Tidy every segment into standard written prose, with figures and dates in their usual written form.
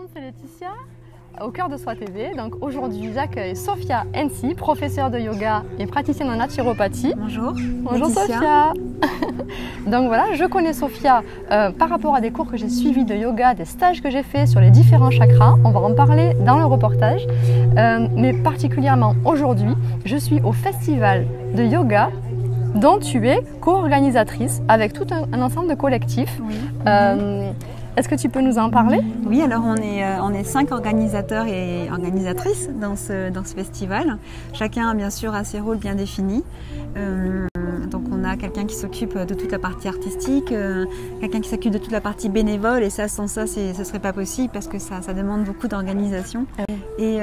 monde, c'est Laetitia, au cœur de Soi TV. Donc aujourd'hui, j'accueille Sophia Ensi, professeure de yoga et praticienne en naturopathie. Bonjour. Bonjour Laetitia. Sophia. Donc voilà, je connais Sophia par rapport à des cours que j'ai suivis de yoga, des stages que j'ai faits sur les différents chakras. On va en parler dans le reportage. Mais particulièrement aujourd'hui, je suis au festival de yoga dont tu es co-organisatrice avec tout un ensemble de collectifs. Oui. Est-ce que tu peux nous en parler? Oui, alors on est 5 organisateurs et organisatrices dans ce festival. Chacun a bien sûr ses rôles bien définis. Donc on a quelqu'un qui s'occupe de toute la partie artistique, quelqu'un qui s'occupe de toute la partie bénévole, et ça, sans ça, ce serait pas possible parce que ça demande beaucoup d'organisation. Et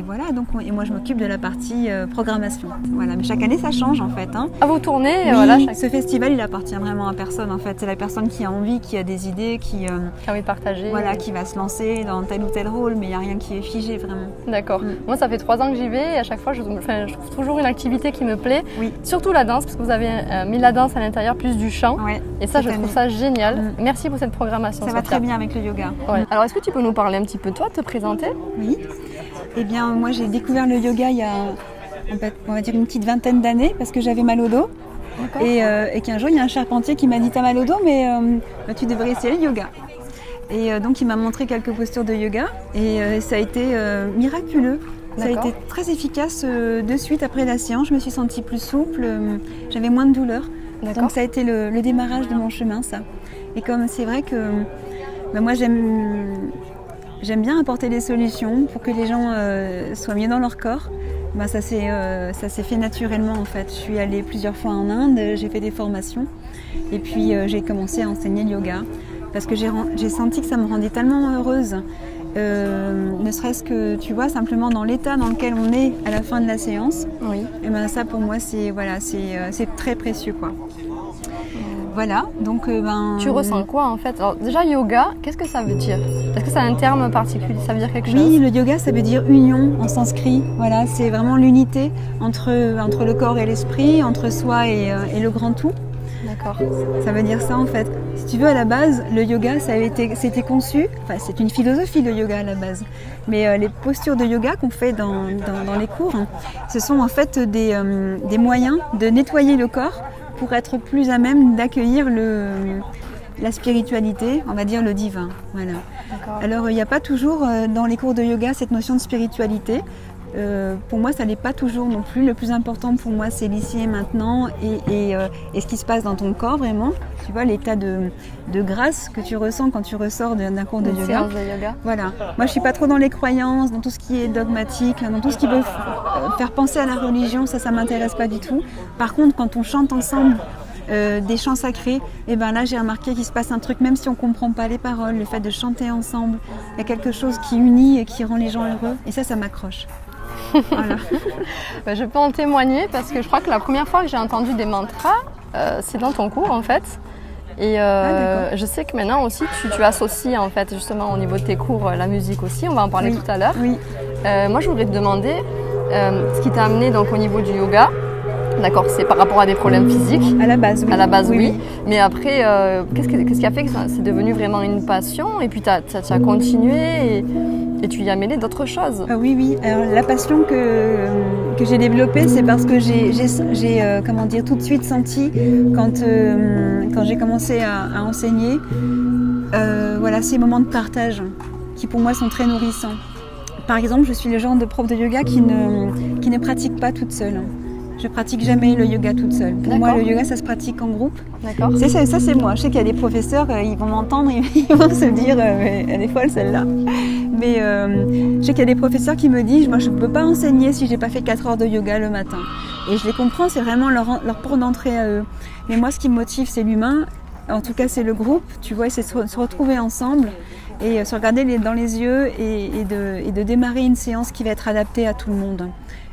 voilà, donc et moi je m'occupe de la partie programmation. Voilà, mais chaque année ça change en fait. Hein. À vous tournez, oui, voilà. Ce festival il appartient vraiment à personne en fait. C'est la personne qui a envie, qui a des idées, qui a envie de partager. Voilà, qui va se lancer dans tel ou tel rôle, mais il n'y a rien qui est figé vraiment. D'accord. Moi ça fait 3 ans que j'y vais et à chaque fois je trouve toujours une activité qui me plaît. Oui. Surtout la danse, parce que vous avez mis la danse à l'intérieur, plus du chant. Ouais, et ça, je trouve ça génial. Merci pour cette programmation. Ça va très bien avec le yoga. Ouais. Alors, est-ce que tu peux nous parler un petit peu de toi, te présenter? Oui. Eh bien, moi, j'ai découvert le yoga il y a, on va dire, une petite vingtaine d'années, parce que j'avais mal au dos. Et qu'un jour, il y a un charpentier qui m'a dit « T'as mal au dos, mais tu devrais essayer le yoga ». Et donc, il m'a montré quelques postures de yoga, et ça a été miraculeux. Ça a été très efficace de suite après la séance. Je me suis sentie plus souple, j'avais moins de douleur. Donc ça a été le démarrage de mon chemin, ça. Et comme c'est vrai que moi j'aime bien apporter des solutions pour que les gens soient mieux dans leur corps, ça s'est fait naturellement en fait. Je suis allée plusieurs fois en Inde, j'ai fait des formations et puis j'ai commencé à enseigner le yoga parce que j'ai senti que ça me rendait tellement heureuse. Ne serait-ce que, tu vois, simplement dans l'état dans lequel on est à la fin de la séance. Oui. Et ben ça pour moi c'est très précieux quoi. Voilà, donc Tu ressens quoi en fait? Alors déjà yoga, qu'est-ce que ça veut dire? Est-ce que ça a un terme particulier? Ça veut dire quelque chose? Oui, le yoga ça veut dire union en sanskrit. Voilà, c'est vraiment l'unité entre le corps et l'esprit, entre soi et le grand tout. D'accord. Ça veut dire ça en fait. Si tu veux, à la base, le yoga, c'était conçu, enfin c'est une philosophie le yoga à la base, mais les postures de yoga qu'on fait dans les cours, ce sont en fait des moyens de nettoyer le corps pour être plus à même d'accueillir la spiritualité, on va dire le divin. Voilà. Alors il n'y a pas toujours dans les cours de yoga cette notion de spiritualité. Pour moi, ça n'est pas toujours non plus. Le plus important pour moi, c'est l'ici et maintenant et ce qui se passe dans ton corps vraiment. Tu vois, l'état de grâce que tu ressens quand tu ressors d'un cours de yoga. Voilà. Moi, je suis pas trop dans les croyances, dans tout ce qui est dogmatique, dans tout ce qui peut faire penser à la religion. Ça m'intéresse pas du tout. Par contre, quand on chante ensemble des chants sacrés, et ben là, j'ai remarqué qu'il se passe un truc, même si on comprend pas les paroles, le fait de chanter ensemble, il y a quelque chose qui unit et qui rend les gens heureux. Et ça m'accroche. Voilà. Je peux en témoigner parce que je crois que la première fois que j'ai entendu des mantras, c'est dans ton cours en fait. Et je sais que maintenant aussi tu associes en fait justement au niveau de tes cours la musique aussi, on va en parler tout à l'heure. Oui. Moi je voudrais te demander ce qui t'a amené donc au niveau du yoga. D'accord, c'est par rapport à des problèmes physiques. À la base, oui. À la base, oui. Mais après, qu'est-ce qui a fait que c'est devenu vraiment une passion? Et puis tu as continué et tu y as mêlé d'autres choses. Oui. Alors, la passion que j'ai développée, c'est parce que j'ai tout de suite senti quand j'ai commencé à enseigner, ces moments de partage qui pour moi sont très nourrissants. Par exemple, je suis le genre de prof de yoga qui ne pratique pas toute seule. Je pratique jamais le yoga toute seule. Pour moi, le yoga, ça se pratique en groupe. D'accord. Ça, c'est moi. Je sais qu'il y a des professeurs, ils vont m'entendre, ils vont se dire elle est folle celle-là. Mais je sais qu'il y a des professeurs qui me disent moi, je ne peux pas enseigner si j'ai pas fait 4 heures de yoga le matin. Et je les comprends, c'est vraiment leur porte d'entrée à eux. Mais moi, ce qui me motive, c'est l'humain. En tout cas, c'est le groupe. Tu vois, c'est se retrouver ensemble et se regarder dans les yeux et de démarrer une séance qui va être adaptée à tout le monde.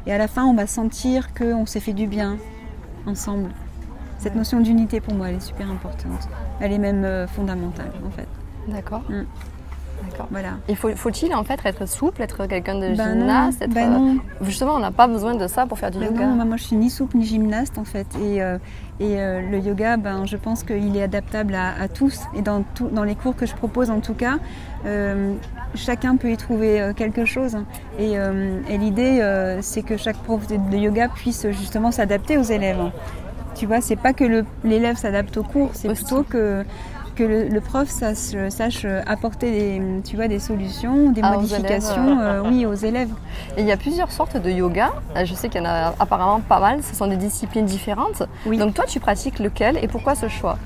Et à la fin, on va sentir qu'on s'est fait du bien ensemble. Cette notion d'unité, pour moi, elle est super importante. Elle est même fondamentale, en fait. D'accord. Voilà. Et faut-il en fait être souple, être quelqu'un de gymnaste non. Justement, on n'a pas besoin de ça pour faire du yoga. Non, moi je suis ni souple ni gymnaste en fait. Et le yoga, je pense qu'il est adaptable à tous. Et dans les cours que je propose en tout cas, chacun peut y trouver quelque chose. Et l'idée, c'est que chaque prof de yoga puisse justement s'adapter aux élèves. Tu vois, c'est pas que l'élève s'adapte au cours, c'est plutôt que le prof sache apporter des solutions, des modifications aux élèves. Et il y a plusieurs sortes de yoga. Je sais qu'il y en a apparemment pas mal. Ce sont des disciplines différentes. Oui. Donc toi, tu pratiques lequel et pourquoi ce choix?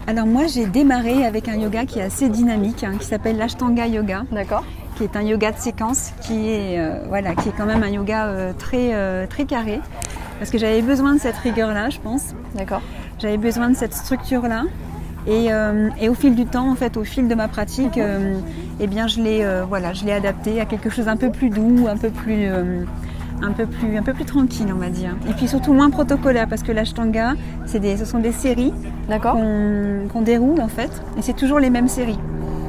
Alors moi, j'ai démarré avec un yoga qui est assez dynamique, qui s'appelle l'Ashtanga Yoga. D'accord. Qui est un yoga de séquence, qui est quand même un yoga très carré. Parce que j'avais besoin de cette rigueur-là, je pense. D'accord. J'avais besoin de cette structure-là. Et au fil du temps, en fait, au fil de ma pratique, je l'ai adapté à quelque chose un peu plus doux, un peu plus tranquille, on va dire. Et puis surtout moins protocolaire, parce que l'Ashtanga, ce sont des séries qu'on déroule en fait, et c'est toujours les mêmes séries.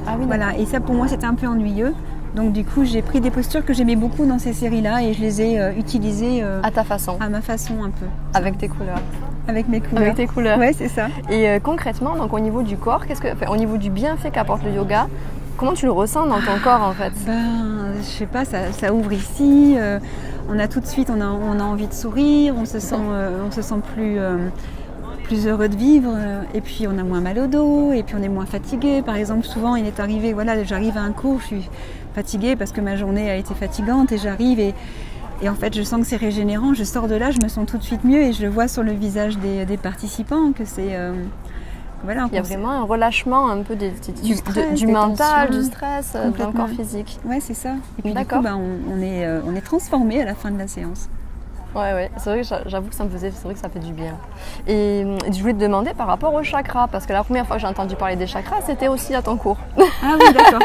Ah oui. Voilà. Et ça, pour moi, c'était un peu ennuyeux. Donc du coup, j'ai pris des postures que j'aimais beaucoup dans ces séries-là et je les ai utilisées à ta façon. À ma façon un peu. Avec tes couleurs. Avec mes couleurs. Avec tes couleurs. Ouais, c'est ça. Et concrètement, donc au niveau du corps, au niveau du bienfait qu'apporte le yoga, comment tu le ressens dans ton corps en fait? Je sais pas, ça ouvre ici. On a tout de suite, on a envie de sourire, on se sent plus heureux de vivre, et puis on a moins mal au dos, et puis on est moins fatigué. Par exemple, souvent il est arrivé, j'arrive à un cours, je suis fatiguée parce que ma journée a été fatigante et j'arrive et en fait je sens que c'est régénérant, je sors de là, je me sens tout de suite mieux et je le vois sur le visage des participants que c'est... il y a vraiment un relâchement un peu du mental, du stress, dans le corps physique. Ouais, c'est ça. Et puis du coup, on est transformé à la fin de la séance. Ouais, c'est vrai que j'avoue que c'est vrai que ça fait du bien. Et je voulais te demander par rapport aux chakras, parce que la première fois que j'ai entendu parler des chakras, c'était aussi à ton cours. Ah oui, d'accord.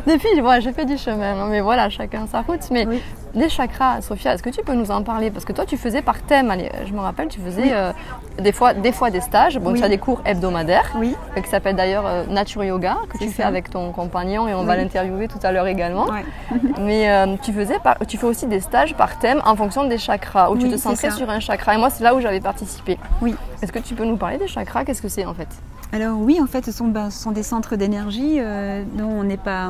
Depuis, j'ai fait du chemin, mais voilà, chacun sa route. Mais oui. Les chakras, Sophia, est-ce que tu peux nous en parler? Parce que toi, tu faisais par thème. Allez, je me rappelle, tu faisais des fois des stages. Bon, tu as des cours hebdomadaires, qui s'appellent d'ailleurs Nature Yoga, que tu fais avec ton compagnon et on va l'interviewer tout à l'heure également. Ouais. Mais tu fais aussi des stages par thème en fonction des chakras, où tu te centrais sur un chakra. Et moi, c'est là où j'avais participé. Oui. Est-ce que tu peux nous parler des chakras? Qu'est-ce que c'est en fait? Alors oui, en fait, ce sont des centres d'énergie dont on n'est pas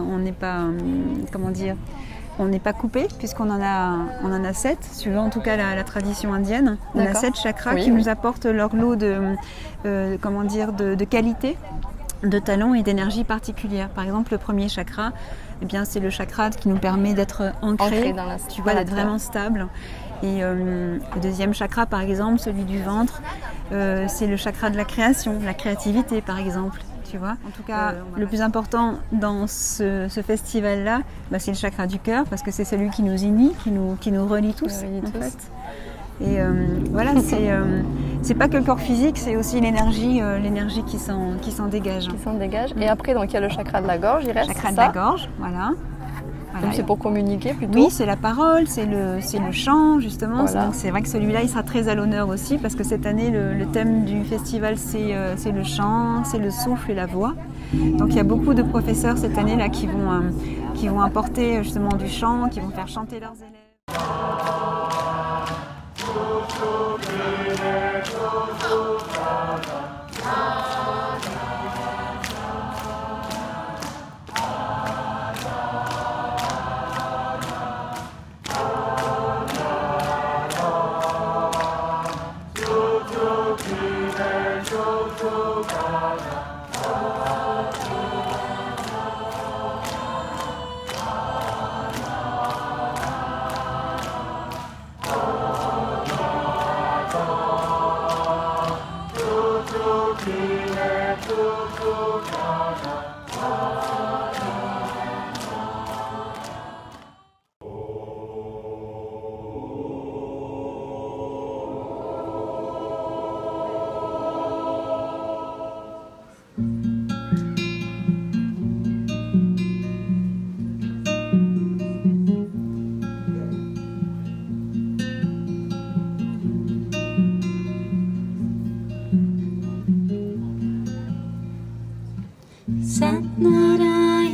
on n'est pas coupé puisqu'on en a 7, suivant en tout cas la tradition indienne. On a 7 chakras qui nous apportent leur lot de qualité, de talent et d'énergie particulière. Par exemple, le premier chakra, c'est le chakra qui nous permet d'être ancré d'être vraiment stable. Et le deuxième chakra, par exemple, celui du ventre, c'est le chakra de la création, la créativité, par exemple. Tu vois. En tout cas, le plus important dans ce festival-là, c'est le chakra du cœur, parce que c'est celui qui nous unit, qui nous relie tous, en fait. Et c'est pas que le corps physique, c'est aussi l'énergie qui s'en dégage. Et après, donc il y a le chakra de la gorge, il reste chakra de la gorge, voilà. Donc c'est pour communiquer plutôt. Oui, c'est la parole, c'est le chant justement. Voilà. Donc c'est vrai que celui-là, il sera très à l'honneur aussi parce que cette année, le thème du festival, c'est le chant, c'est le souffle et la voix. Donc il y a beaucoup de professeurs cette année là qui vont apporter justement du chant, qui vont faire chanter leurs élèves. Sat Narayana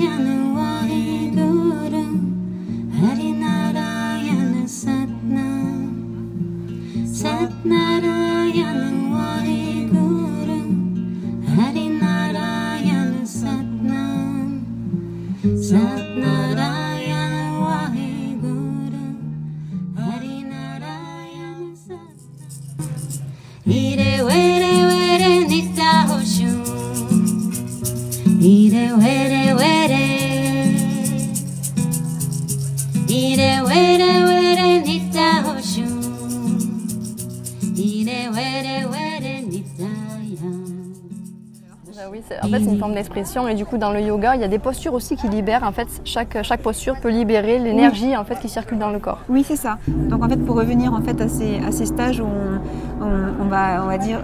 Oui, en fait, c'est une forme d'expression et du coup, dans le yoga, il y a des postures aussi qui libèrent. En fait, chaque posture peut libérer l'énergie en fait, qui circule dans le corps. Oui, c'est ça. Donc en fait, pour revenir en fait, à ces stages où on va dire,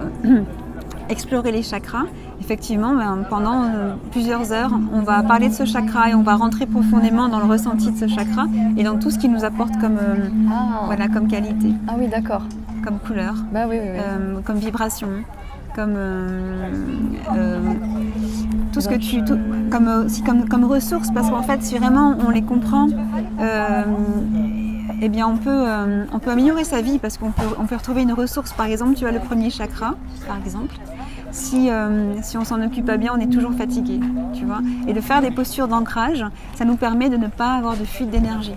explorer les chakras, effectivement, pendant plusieurs heures, on va parler de ce chakra et on va rentrer profondément dans le ressenti de ce chakra et dans tout ce qu'il nous apporte comme, comme qualité. Ah oui, d'accord. Comme couleur, bah, oui. comme vibration, comme tout ce que tu... comme ressources, parce qu'en fait, si vraiment on les comprend, eh bien on peut améliorer sa vie parce qu'on peut retrouver une ressource. Par exemple, tu as le premier chakra, par exemple. Si on s'en occupe pas bien, on est toujours fatigué, tu vois. Et de faire des postures d'ancrage, ça nous permet de ne pas avoir de fuite d'énergie.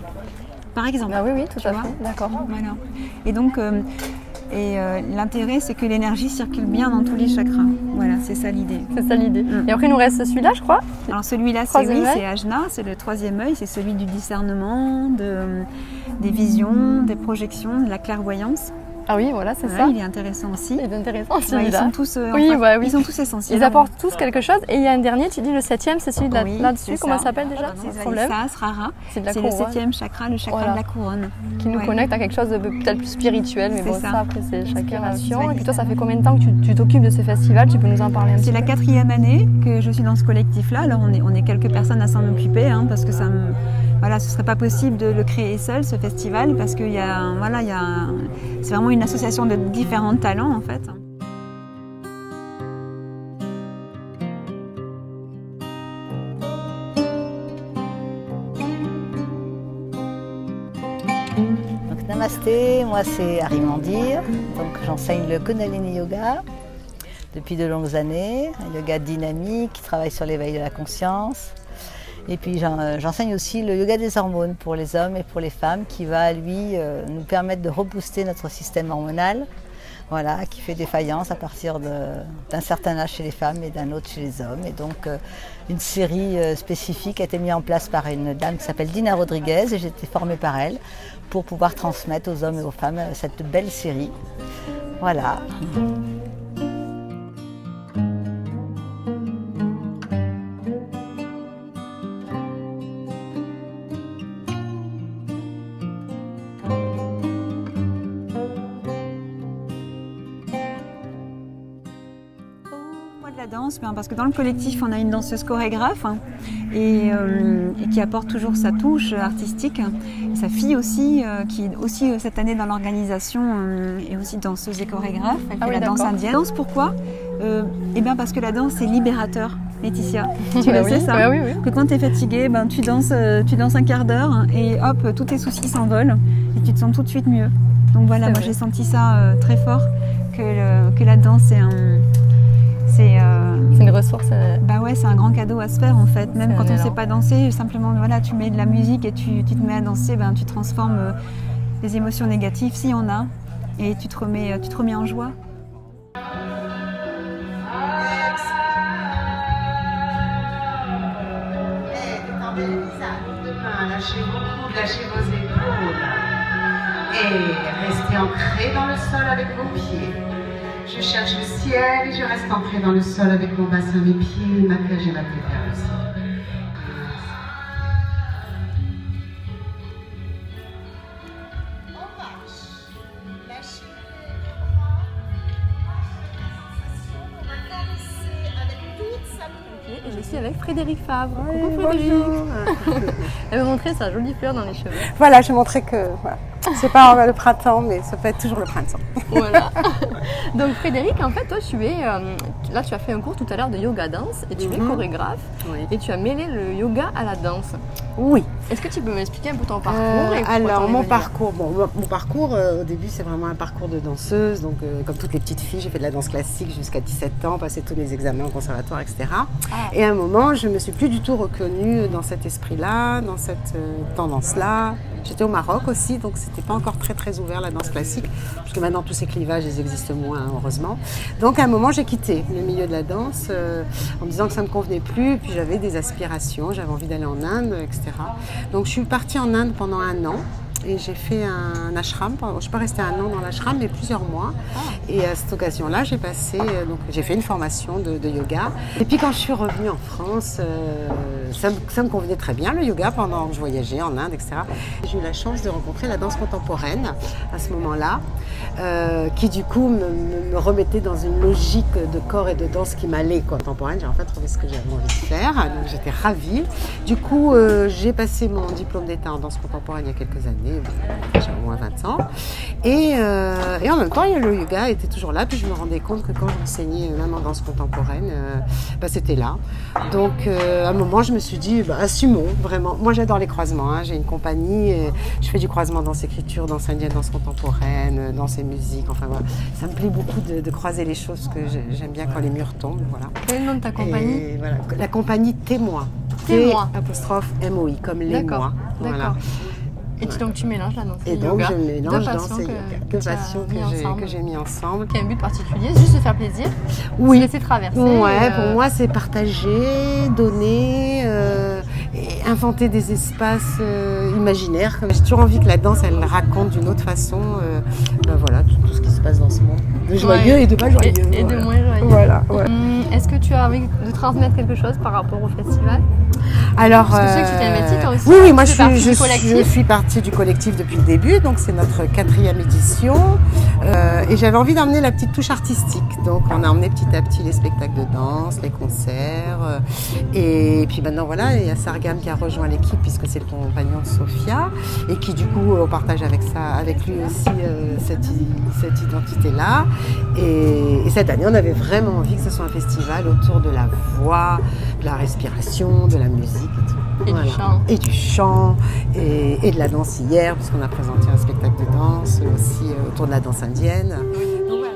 Par exemple. Ah oui, tout à fait. D'accord. Voilà. Et donc, l'intérêt, c'est que l'énergie circule bien dans tous les chakras. Voilà, c'est ça l'idée. C'est ça l'idée. Et après, il nous reste celui-là, je crois. Alors celui-là, c'est Ajna, c'est le troisième œil, c'est celui du discernement, des visions, des projections, de la clairvoyance. Ah oui, voilà, c'est ça. Il est intéressant aussi. Il est intéressant celui-là. Ils sont tous, ils sont tous essentiels. Ils apportent tous quelque chose. Et il y a un dernier, tu dis le 7e, c'est celui là-dessus. Comment ça s'appelle déjà? C'est Sahasrara. C'est le 7e chakra, le chakra de la couronne. Qui nous connecte à quelque chose de peut-être plus spirituel. Mais bon, ça après, c'est chacun nation. Et puis toi, ça fait combien de temps que tu t'occupes de ce festival? Tu peux nous en parler un petit peu? C'est la 4e année que je suis dans ce collectif-là. Alors on est quelques personnes à s'en occuper, parce que ça me... Voilà, ce ne serait pas possible de le créer seul, ce festival, parce que c'est vraiment une association de différents talents, en fait. Donc, namasté, moi c'est Harimandir, donc j'enseigne le Kundalini Yoga depuis de longues années, un yoga dynamique qui travaille sur l'éveil de la conscience. Et puis j'enseigne aussi le yoga des hormones pour les hommes et pour les femmes qui va, lui, nous permettre de rebooster notre système hormonal, voilà, qui fait défaillance à partir d'un certain âge chez les femmes et d'un autre chez les hommes. Et donc une série spécifique a été mise en place par une dame qui s'appelle Dina Rodriguez et j'ai été formée par elle pour pouvoir transmettre aux hommes et aux femmes cette belle série. Voilà. Danse, parce que dans le collectif on a une danseuse chorégraphe et qui apporte toujours sa touche artistique. Et sa fille aussi, qui est aussi cette année dans l'organisation, est aussi danseuse et chorégraphe. Elle fait la danse indienne. Danse, pourquoi? Parce que la danse c'est libérateur. Laetitia, tu le sais ça, oui. Que quand tu es fatiguée, tu danses un quart d'heure et hop, tous tes soucis s'envolent et tu te sens tout de suite mieux. Donc voilà, moi j'ai senti ça très fort, que la danse c'est une ressource. C'est un grand cadeau à se faire en fait. Même quand on ne sait pas danser, simplement tu mets de la musique et tu te mets à danser, tu transformes les émotions négatives s'il y en a et tu te remets en joie. Étendez le visage, demain, lâchez vos coudes, lâchez vos épaules et restez ancrés dans le sol avec vos pieds. Je cherche le ciel et je reste ancré dans le sol avec mon bassin, mes pieds, ma cage et ma tête vers le ciel. On marche. Lâchez les bras. On va caresser avec toute sa beauté. Et je suis avec Frédéric Favre. Coucou Frédéric. Elle m'a montré sa jolie fleur dans les cheveux. Voilà, je montrais que c'est pas le printemps, mais ça peut être toujours le printemps. Voilà. Donc Frédéric, en fait, toi, là, tu as fait un cours tout à l'heure de yoga danse et tu es chorégraphe et tu as mêlé le yoga à la danse. Oui. Est-ce que tu peux m'expliquer un peu ton parcours Alors, mon parcours, au début, c'est vraiment un parcours de danseuse. Donc, comme toutes les petites filles, j'ai fait de la danse classique jusqu'à 17 ans, passé tous les examens au conservatoire, etc. Et à un moment, je ne me suis plus du tout reconnue dans cet esprit-là, dans cette tendance-là. J'étais au Maroc aussi, donc c'était pas encore très ouvert la danse classique, parce que maintenant tous ces clivages ils existent moins, heureusement. Donc à un moment j'ai quitté le milieu de la danse en me disant que ça me convenait plus, puis j'avais des aspirations, j'avais envie d'aller en Inde, etc. Donc je suis partie en Inde pendant 1 an. et j'ai fait un ashram. Je ne suis pas restée un an dans l'ashram, mais plusieurs mois. Et à cette occasion-là, j'ai fait une formation de yoga. Et puis quand je suis revenue en France, ça me convenait très bien le yoga pendant que je voyageais en Inde, etc. J'ai eu la chance de rencontrer la danse contemporaine à ce moment-là, qui du coup me remettait dans une logique de corps et de danse qui m'allait contemporaine. J'ai enfin trouvé ce que j'avais envie de faire, donc j'étais ravie. Du coup, j'ai passé mon diplôme d'état en danse contemporaine il y a quelques années, j'ai au moins 20 ans. Et en même temps, le yoga était toujours là, puis je me rendais compte que quand j'enseignais même en danse contemporaine, c'était là. Donc à un moment, je me suis dit, assumons vraiment. Moi, j'adore les croisements, hein. J'ai une compagnie, et je fais du croisement danse-écriture, danse indienne, danse contemporaine, danse et musique. Enfin voilà, ça me plaît beaucoup de croiser les choses, que j'aime bien quand les murs tombent. Voilà. Quel est le nom de ta compagnie? Et voilà, la compagnie Témoin. T''MOI, comme les mois. Voilà. Et donc tu mélanges la danse et le yoga. Donc je mélange danse et yoga. Deux passions que j'ai mis ensemble. Qui a un but particulier, juste se faire plaisir, oui. Se laisser traverser. Ouais, pour moi c'est partager, donner, et inventer des espaces imaginaires. J'ai toujours envie que la danse elle raconte d'une autre façon voilà, tout ce qui se passe dans ce monde. De joyeux et de pas joyeux. Et de moins joyeux. Voilà, ouais. Est-ce que tu as envie de transmettre quelque chose par rapport au festival? Alors, parce que je sais que tu t'es investie toi aussi. Oui, moi je suis partie du collectif depuis le début, donc c'est notre 4e édition. Et j'avais envie d'emmener la petite touche artistique. Donc on a emmené petit à petit les spectacles de danse, les concerts. Et puis maintenant voilà, il y a Sargam qui a rejoint l'équipe puisque c'est le compagnon de Sophia. Et qui du coup on partage avec lui aussi cette identité-là. Et cette année on avait vraiment envie que ce soit un festival autour de la voix, de la respiration, de la musique et tout. Et voilà. Du chant. Et du chant, et de la danse hier, puisqu'on a présenté un spectacle de danse aussi autour de la danse indienne. Donc, voilà.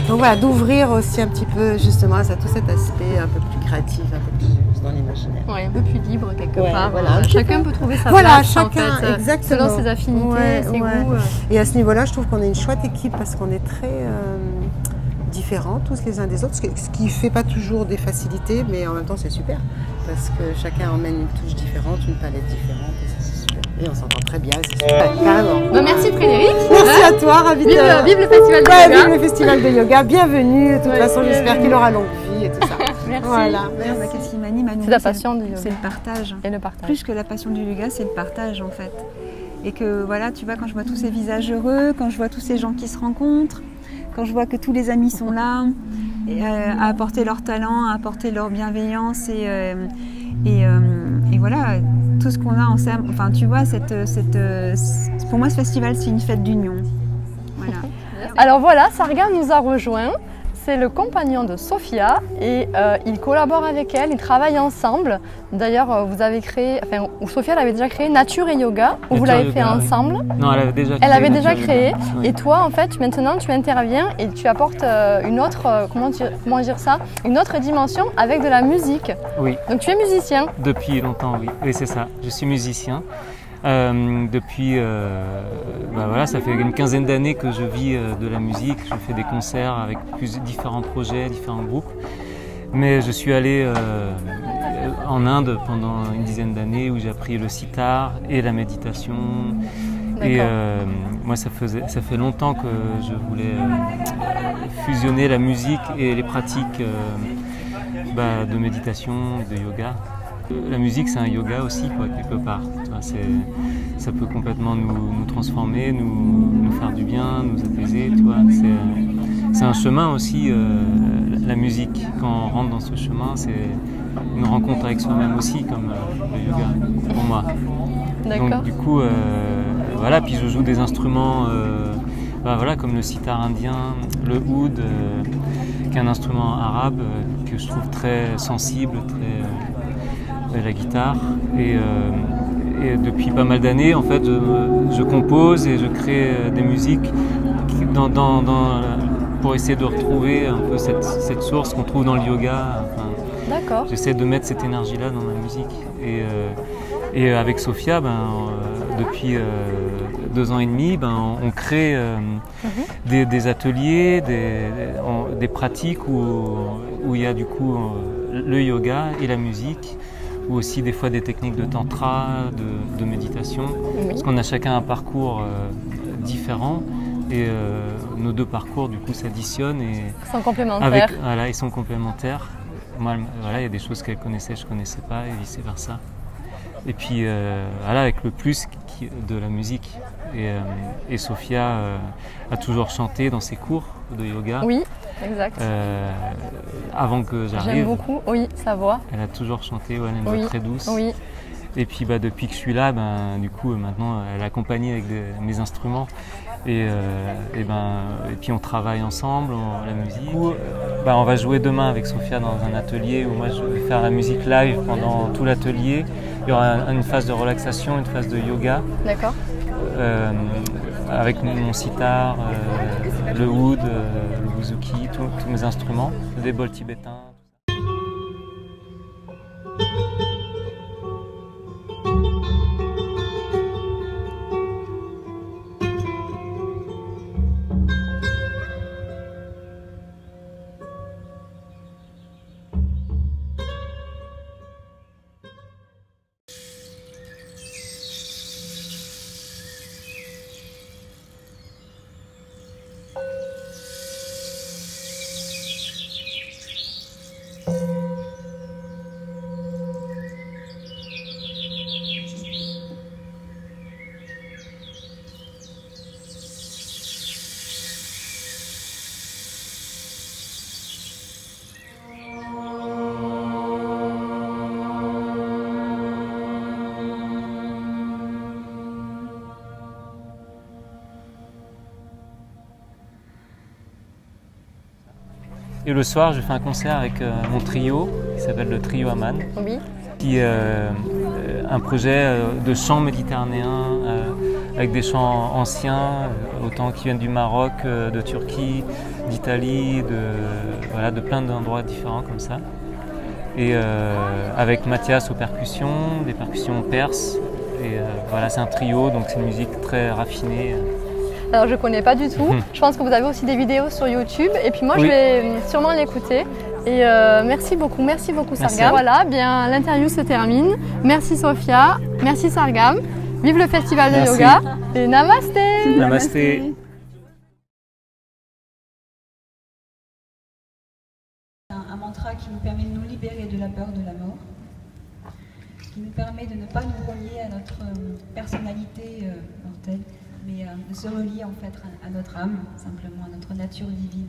Donc voilà, d'ouvrir aussi un petit peu justement à tout cet aspect un peu plus créatif, un peu plus dans l'imaginaire. Oui, un peu plus libre quelque part. Voilà. Chacun peut trouver sa voilà, place chacun, en fait, exactement. selon ses affinités, ses goûts. Et à ce niveau-là, je trouve qu'on est une chouette équipe parce qu'on est très différents tous les uns des autres, ce qui ne fait pas toujours des facilités, mais en même temps c'est super parce que chacun emmène une touche différente, une palette différente. Et on s'entend très bien, c'est super, carrément. Merci Frédéric. Merci à toi, ravi de... Vive le festival de yoga. Vive le festival de yoga, bienvenue. De toute façon, j'espère qu'il aura longue vie et tout ça. Merci. Voilà. Qu'est-ce qui m'anime à nous? C'est la passion du yoga. C'est le partage. Et le partage. Plus que la passion du yoga, c'est le partage en fait. Et que voilà, tu vois, quand je vois tous ces visages heureux, quand je vois tous ces gens qui se rencontrent, quand je vois que tous les amis sont là, à apporter leur talent, à apporter leur bienveillance et voilà, tout ce qu'on a ensemble. Enfin, tu vois, pour moi, ce festival, c'est une fête d'union. Voilà. Alors voilà, Sargam nous a rejoint. C'est le compagnon de Sophia et il collabore avec elle, ils travaillent ensemble. D'ailleurs, vous avez créé, enfin, Sophia l'avait déjà créé Nature et Yoga, où vous l'avez fait ensemble. Non, elle avait déjà créé. Elle avait déjà créé. Oui. Et toi, en fait, maintenant, tu interviens et tu apportes une autre, comment dire ça, une autre dimension avec de la musique. Oui. Donc tu es musicien. Depuis longtemps, oui. Oui, c'est ça. Je suis musicien. Depuis, voilà, ça fait une quinzaine d'années que je vis de la musique. Je fais des concerts avec différents projets, différents groupes. Mais je suis allé en Inde pendant une dizaine d'années où j'ai appris le sitar et la méditation. Et moi, ça fait longtemps que je voulais fusionner la musique et les pratiques de méditation, de yoga. La musique, c'est un yoga aussi, quoi, quelque part. Ça peut complètement nous transformer, nous faire du bien, nous apaiser. C'est un chemin aussi, la musique. Quand on rentre dans ce chemin, c'est une rencontre avec soi-même aussi, comme le yoga, pour moi. D'accord. Donc du coup, voilà, puis je joue des instruments voilà, comme le sitar indien, le oud, qui est un instrument arabe que je trouve très sensible, la guitare. Et depuis pas mal d'années, en fait, je compose et je crée des musiques pour essayer de retrouver un peu cette source qu'on trouve dans le yoga. Enfin, D'accord. J'essaie de mettre cette énergie-là dans ma musique. Et avec Sophia, depuis 2 ans et demi, on crée des ateliers, des pratiques où il y a du coup le yoga et la musique, ou aussi des fois des techniques de tantra, de méditation, parce qu'on a chacun un parcours différent. Et nos 2 parcours du coup s'additionnent et sont complémentaires. Voilà, ils sont complémentaires. Moi, voilà, il y a des choses qu'elle connaissait, je connaissais pas, et vice versa. Et puis voilà, avec le plus de la musique. Et Sophia a toujours chanté dans ses cours de yoga. Oui, exact. Avant que j'arrive. J'aime beaucoup, oui, sa voix. Elle a toujours chanté, elle a une voix très douce. Oui. Et puis depuis que je suis là, du coup maintenant elle accompagne avec mes instruments. Et puis on travaille ensemble, la musique. On va jouer demain avec Sophia dans un atelier où moi je vais faire la musique live pendant tout l'atelier. Il y aura une phase de relaxation, une phase de yoga. D'accord. Avec mon sitar, le oud, le bouzouki, tous mes instruments, des bols tibétains. Et le soir, je fais un concert avec mon trio, qui s'appelle le Trio Aman, qui est un projet de chants méditerranéens, avec des chants anciens, autant qui viennent du Maroc, de Turquie, d'Italie, de plein d'endroits différents comme ça. Et avec Mathias aux percussions, des percussions perses. Et voilà, c'est un trio, donc c'est une musique très raffinée. Alors je ne connais pas du tout, je pense que vous avez aussi des vidéos sur YouTube et puis moi je vais sûrement l'écouter. Et merci beaucoup Sargam. Voilà, bien l'interview se termine. Merci Sophia, merci Sargam, vive le festival de yoga et namasté. Namasté. Un mantra qui nous permet de nous libérer de la peur de la mort, qui nous permet de ne pas nous relier à notre personnalité mortelle, mais de se relier en fait à notre âme, simplement à notre nature divine.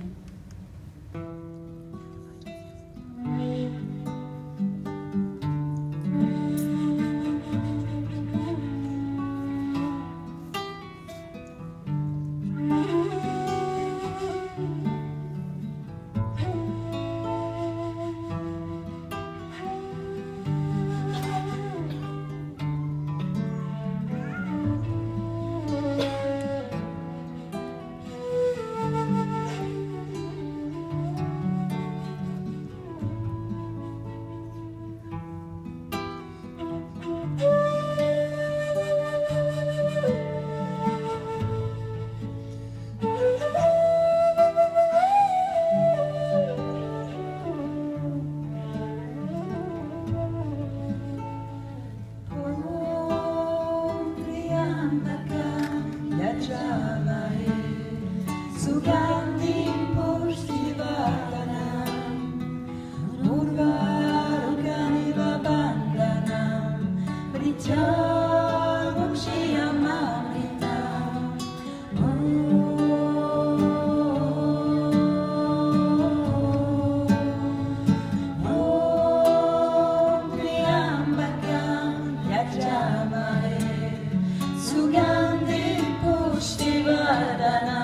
Sugandi pushti vadana